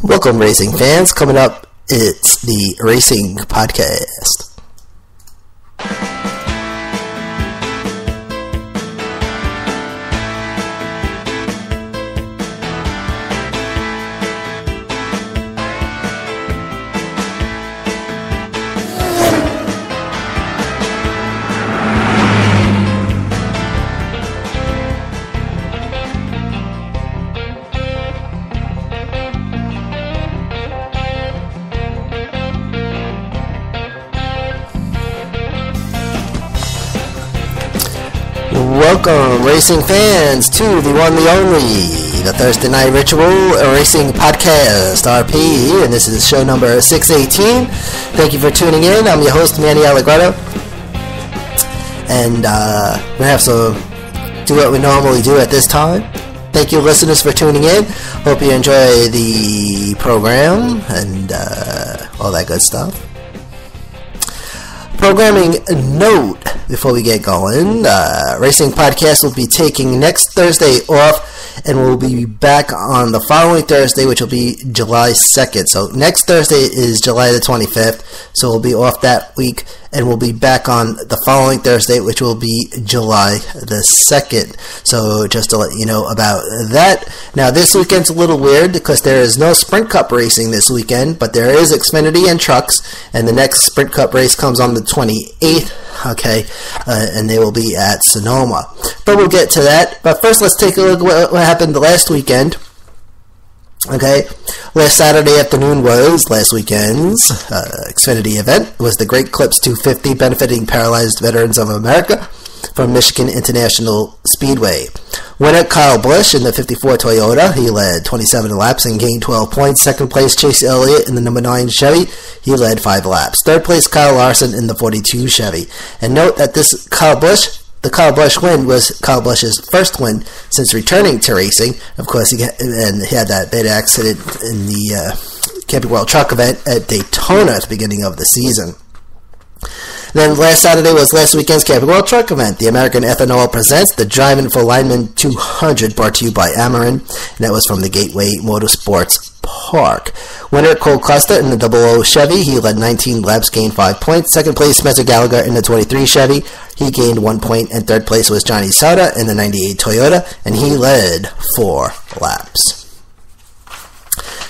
Welcome, racing fans. Coming up, it's the Racing Podcast. Welcome, racing fans, to the one, the only, the Thursday Night Ritual Racing Podcast, RP, and this is show number 618. Thank you for tuning in. I'm your host, Manny Allegretto, and we have to do what we normally do at this time. Thank you, listeners, for tuning in. Hope you enjoy the program and all that good stuff. Programming note before we get going, Racing Podcast will be taking next Thursday off, and we'll be back on the following Thursday, which will be July 2nd. So next Thursday is July the 25th, so we'll be off that week, and we'll be back on the following Thursday, which will be July the 2nd. So just to let you know about that. Now, this weekend's a little weird because there is no Sprint Cup racing this weekend, but there is Xfinity and trucks, and the next Sprint Cup race comes on the 28th. Okay, and they will be at Sonoma. But we'll get to that. But first, let's take a look at what happened last weekend. Okay, last Saturday afternoon was last weekend's Xfinity event. It was the Great Clips 250 benefiting Paralyzed Veterans of America from Michigan International Speedway. Winner Kyle Busch in the 54 Toyota. He led 27 laps and gained 12 points. Second place Chase Elliott in the number 9 Chevy. He led 5 laps. Third place Kyle Larson in the 42 Chevy. And note that the Kyle Busch win was Kyle Busch's first win since returning to racing. Of course, he had that bad accident in the Camping World Truck event at Daytona at the beginning of the season. Then last Saturday was last weekend's Camping World Truck event. The American Ethanol presents the Driving for Lineman 200, brought to you by Ameren, and that was from the Gateway Motorsports Park. Winner Cole Custer in the 00 Chevy. He led 19 laps, gained 5 points. Second place Spencer Gallagher in the 23 Chevy. He gained 1 point, and third place was Johnny Sauter in the 98 Toyota, and he led 4 laps.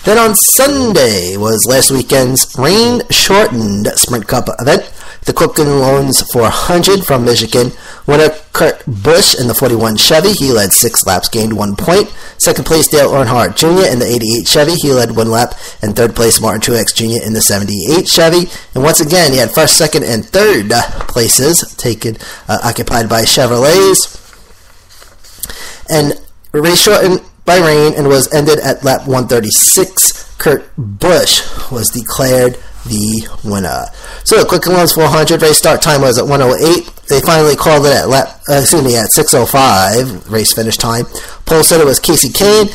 Then on Sunday was last weekend's rain-shortened Sprint Cup event. The Quicken Loans 400 from Michigan. Winner Kurt Busch in the 41 Chevy. He led 6 laps, gained 1 point. Second place Dale Earnhardt Jr. in the 88 Chevy. He led 1 lap. And third place Martin Truex Jr. in the 78 Chevy. And once again, he had first, second, and third places taken, occupied by Chevrolets. And race shortened by rain and was ended at lap 136. Kurt Busch was declared the winner. So the Quicken Loans 400 race start time was at 1:08. They finally called it at at 6:05 race finish time. Pole sitter was Casey Kane.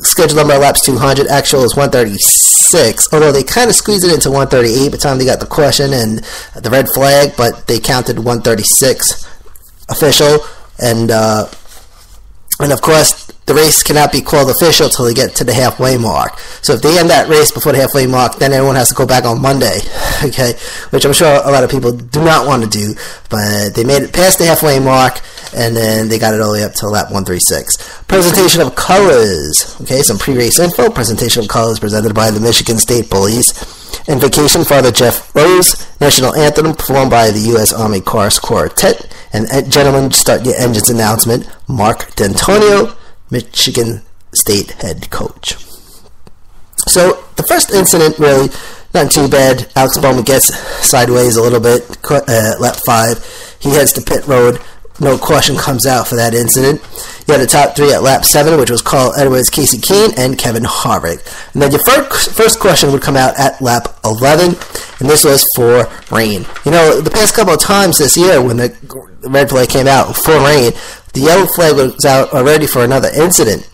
Scheduled number of laps 200. Actual is 136. Although they kind of squeezed it into 138 by the time they got the caution and the red flag, but they counted 136 official, and of course, the race cannot be called official until they get to the halfway mark. So if they end that race before the halfway mark, then everyone has to go back on Monday, okay? Which I'm sure a lot of people do not want to do, but they made it past the halfway mark, and then they got it all the way up to lap 136. Presentation of colors, okay? Some pre-race info. Presentation of colors presented by the Michigan State Police. Invocation, Father Jeff Rose. National Anthem performed by the U.S. Army Chorus Quartet. And gentlemen, start your engines announcement. Mark D'Antonio, Michigan State head coach. So the first incident, really not too bad. Alex Bowman gets sideways a little bit, lap 5. He heads to pit road. No caution comes out for that incident. You had the top 3 at lap 7, which was Carl Edwards, Casey Kane, and Kevin Harvick. And then your first question would come out at lap 11, and this was for rain. You know, the past couple of times this year when the red flag came out for rain, the yellow flag was out already for another incident,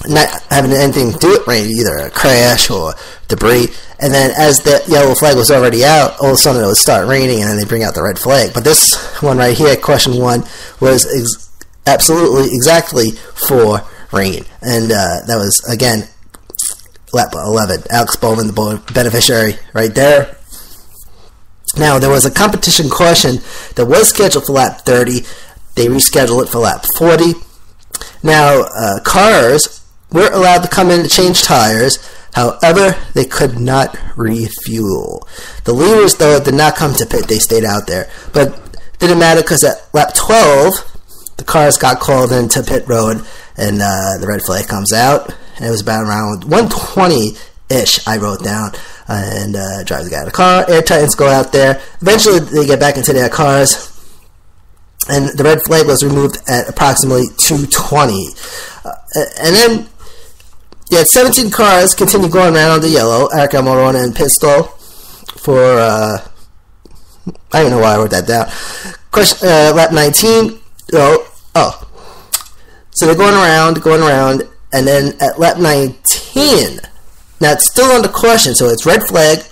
not having anything to do with rain, either a crash or debris. And then as the yellow flag was already out, all of a sudden it would start raining, and then they bring out the red flag. But this one right here, question 1, was absolutely exactly for rain. And that was, again, lap 11. Alex Bowman, the beneficiary, right there. Now, there was a competition caution that was scheduled for lap 30. They rescheduled it for lap 40. Now, cars were allowed to come in and change tires. However, they could not refuel. The leaders, though, did not come to pit. They stayed out there. But it didn't matter because at lap 12, the cars got called into pit road, and the red flag comes out. And it was about around 120-ish, I wrote down. And drivers got out of the car. Air Titans go out there. Eventually, they get back into their cars. And the red flag was removed at approximately 2:20. And then you had 17 cars continue going around on the yellow. Eric Almirola and Pistol for, I don't know why I wrote that down. Question, lap 19. So they're going around, and then at lap 19, now it's still under caution, so it's red flag,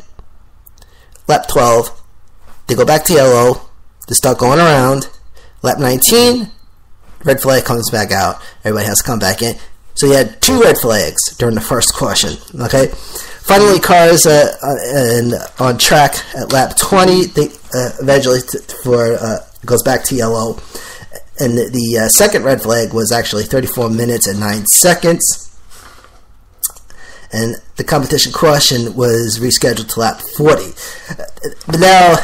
lap 12. They go back to yellow. They start going around. Lap 19, red flag comes back out. Everybody has to come back in. So you had 2 red flags during the first caution. Okay. Finally, cars on track at lap 20. They eventually goes back to yellow, and the second red flag was actually 34 minutes and 9 seconds. And the competition caution was rescheduled to lap 40. But now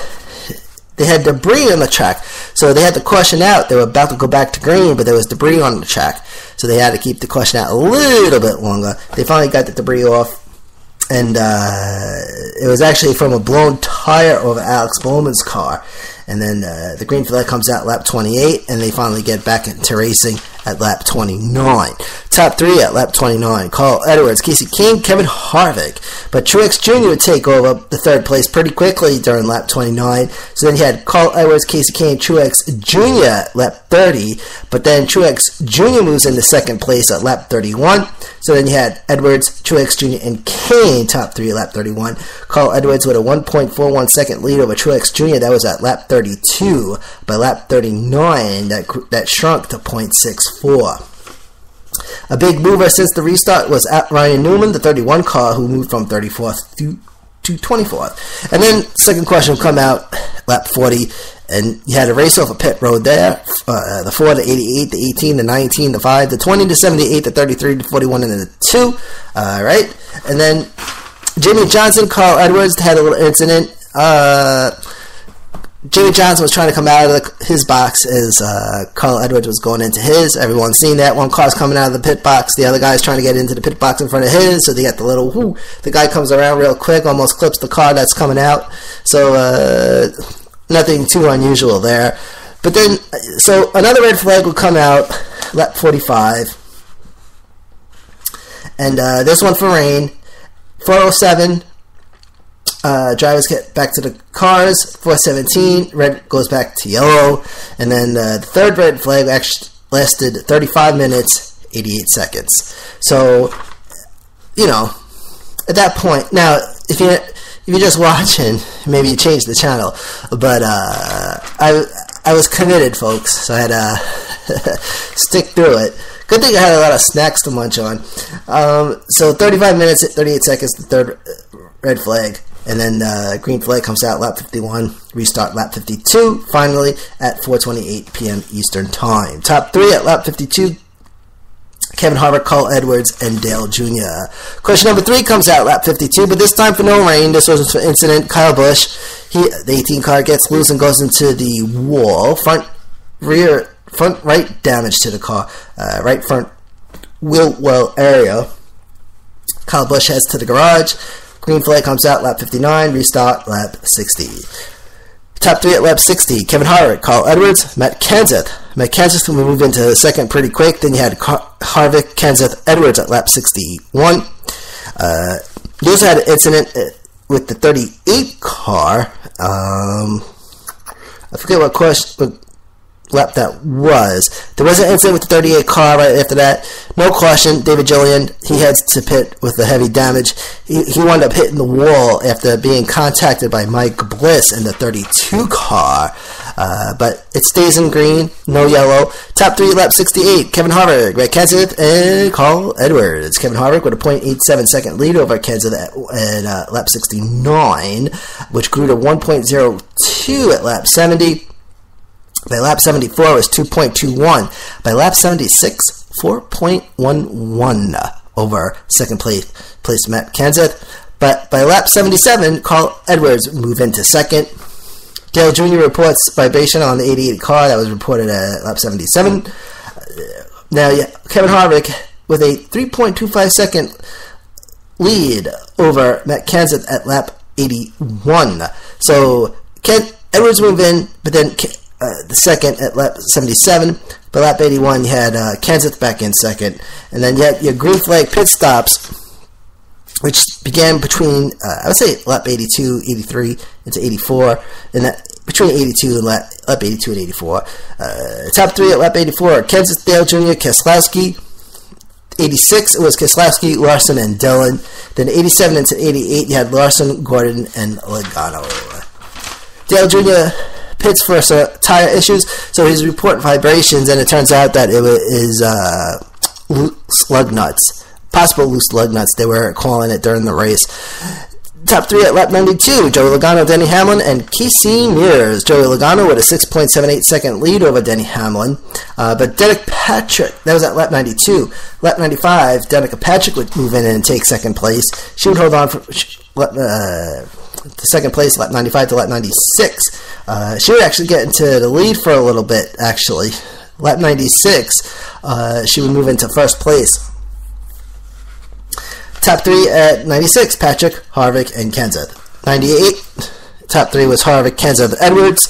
they had debris on the track, so they had the caution out. They were about to go back to green, but there was debris on the track, so they had to keep the caution out a little bit longer. They finally got the debris off, and it was actually from a blown tire over Alex Bowman's car. And then the green flag comes out lap 28, and they finally get back into racing at lap 29. Top 3 at lap 29, Carl Edwards, Casey King, Kevin Harvick. But Truex Jr. would take over the third place pretty quickly during lap 29. So then you had Carl Edwards, Casey King, Truex Jr. at lap 30. But then Truex Jr. moves into second place at lap 31. So then you had Edwards, Truex Jr., and Kane top 3 at lap 31. Carl Edwards with a 1.41 second lead over Truex Jr. That was at lap 32. By lap 39, that shrunk to 0.64. A big mover since the restart was at Ryan Newman, the 31 car, who moved from 34th to 24th. And then second question will come out lap 40, and you had a race off a pit road there. The 4, the 88, the 18, the 19, the 5, the 20, the 78, the 33, the 41, and the 2. Right? And then Jimmy Johnson, Carl Edwards had a little incident. Jimmy Johnson was trying to come out of his box as Carl Edwards was going into his. Everyone's seen that. One car's coming out of the pit box. The other guy's trying to get into the pit box in front of his. So they got the little whoo. The guy comes around real quick, almost clips the car that's coming out. So nothing too unusual there. But then, so another red flag will come out, lap 45. And this one for rain. 407. Drivers get back to the cars. 417, red goes back to yellow. And then the third red flag actually lasted 35 minutes, 88 seconds. So, you know, at that point, now, if you're just watching, maybe you change the channel. But I was committed, folks, so I had to stick through it. Good thing I had a lot of snacks to munch on. So 35 minutes, 38 seconds, the third red flag. And then green flag comes out lap 51, restart lap 52, finally at 4:28 p.m. Eastern Time. Top 3 at lap 52, Kevin Harvick, Carl Edwards, and Dale Jr. Question number 3 comes out lap 52, but this time for no rain. This was an incident. Kyle Busch, the 18 car gets loose and goes into the wall. Front right damage to the car. Right front wheel well area. Kyle Busch heads to the garage. Green flag comes out lap 59, restart lap 60. Top 3 at lap 60, Kevin Harvick, Carl Edwards, Matt Kenseth. Matt Kenseth will move into second pretty quick. Then you had Harvick, Kenseth, Edwards at lap 61. You also had an incident with the 38 car. I forget what lap that was. There was an incident with the 38 car right after that. No caution. David Gilliland, he heads to pit with the heavy damage. He wound up hitting the wall after being contacted by Mike Bliss in the 32 car. but it stays in green, no yellow. Top 3, lap 68, Kevin Harvick, Matt Kenseth, and Carl Edwards. Kevin Harvick with a 0.87 second lead over Kenseth at lap 69, which grew to 1.02 at lap 70. By lap 74, it was 2.21. By lap 76, 4.11 over second place Matt Kenseth. But by lap 77, Carl Edwards moved into second. Dale Jr. reports vibration on the 88 car. That was reported at lap 77. Now, Kevin Harvick with a 3.25 second lead over Matt Kenseth at lap 81. So Edwards moved in, but then the second at lap 77. By lap 81, you had Kenseth back in second. And then you had your green flag pit stops, which began between, I would say, lap 82, 83, into 84, and that between 82 and lap 82 and 84. Top 3 at lap 84, Kenseth, Dale Jr., Keselowski. 86, it was Keselowski, Larson, and Dillon. Then 87 into 88, you had Larson, Gordon, and Logano. Dale Jr. pits for some tire issues, so he's reporting vibrations, and it turns out that it was loose lug nuts. Possible loose lug nuts, they were calling it during the race. Top 3 at lap 92, Joey Logano, Denny Hamlin, and Casey Mears. Joey Logano with a 6.78 second lead over Denny Hamlin. But Danica Patrick, that was at lap 92. Lap 95, Danica Patrick would move in and take second place. She would hold on for to second place, lap 95 to lap 96. She would actually get into the lead for a little bit, actually. Lap 96, she would move into first place. Top 3 at 96, Patrick, Harvick, and Kenseth. 98, top 3 was Harvick, Kenseth, Edwards.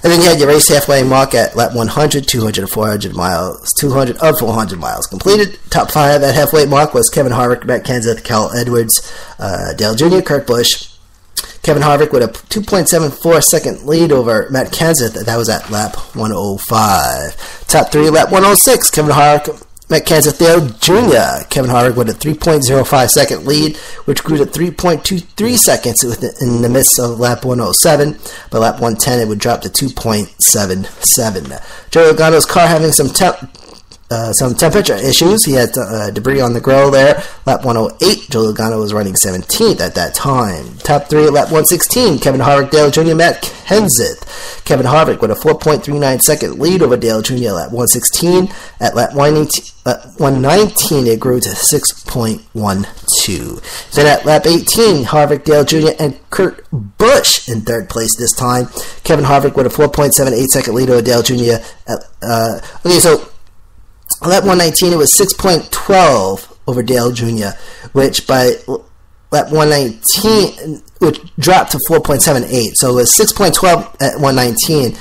And then you had your race halfway mark at lap 100, 200, and 400 miles. 200 of 400 miles completed. Top 5 at halfway mark was Kevin Harvick, Matt Kenseth, Carl Edwards, Dale Jr., Kurt Busch. Kevin Harvick with a 2.74 second lead over Matt Kenseth. That was at lap 105. Top 3, lap 106, Kevin Harvick, Matt Kenseth, Dale Jr. Kevin Harvick with a 3.05 second lead, which grew to 3.23 seconds in the midst of lap 107. By lap 110, it would drop to 2.77. Joey Logano's car having some temperature issues. He had debris on the grill there. Lap 108, Joey Logano was running 17th at that time. Top 3 at lap 116, Kevin Harvick, Dale Jr., Matt Kenseth. Kevin Harvick with a 4.39 second lead over Dale Jr. at lap 116. At lap 119, it grew to 6.12. Then at lap 18, Harvick, Dale Jr., and Kurt Busch in third place this time. Kevin Harvick with a 4.78 second lead over Dale Jr. Okay, so lap 119, it was 6.12 over Dale Jr., which by lap 119, which dropped to 4.78. So it was 6.12 at 119,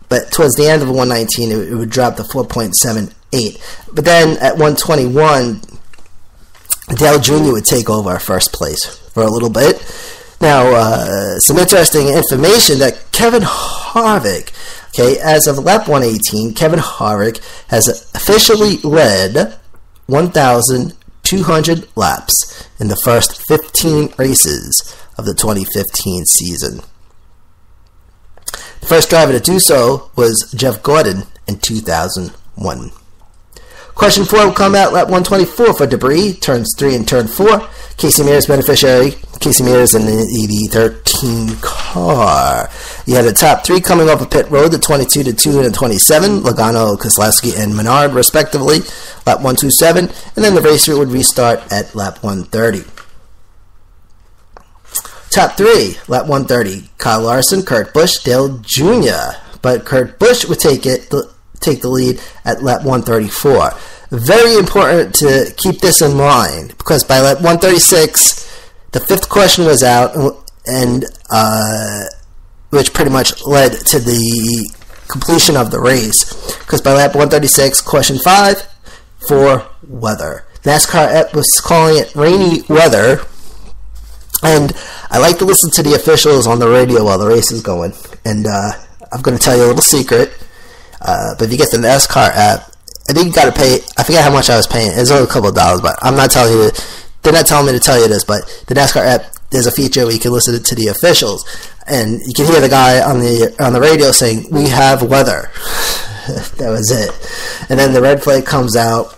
but towards the end of 119, it would drop to 4.78. But then at 121, Dale Jr. would take over first place for a little bit. Now, some interesting information that Kevin Harvick, okay, as of lap 118, Kevin Harvick has officially led 1,200 laps in the first 15 races of the 2015 season. The first driver to do so was Jeff Gordon in 2001. Question 4 will come out lap 124 for debris, turns 3 and turn 4. Casey Mears beneficiary. Casey Mears in the ED13 car. You had the top 3 coming off of pit road, the 22 to 2 and 27, Logano, Keselowski, and Menard, respectively, lap 127, and then the race would restart at lap 130. Top 3, lap 130, Kyle Larson, Kurt Busch, Dale Jr., but Kurt Busch would take the lead at lap 134. Very important to keep this in mind, because by lap 136, the 5th question was out, and which pretty much led to the completion of the race, because by lap 136, question 5, for weather. NASCAR was calling it rainy weather, and I like to listen to the officials on the radio while the race is going, and I'm going to tell you a little secret. But if you get the NASCAR app, I think you got to pay. I forget how much I was paying. It's only a couple of dollars, but I'm not telling you. They're not telling me to tell you this, but the NASCAR app there's a feature where you can listen to the officials, and you can hear the guy on the radio saying, "We have weather." That was it. And then the red flag comes out,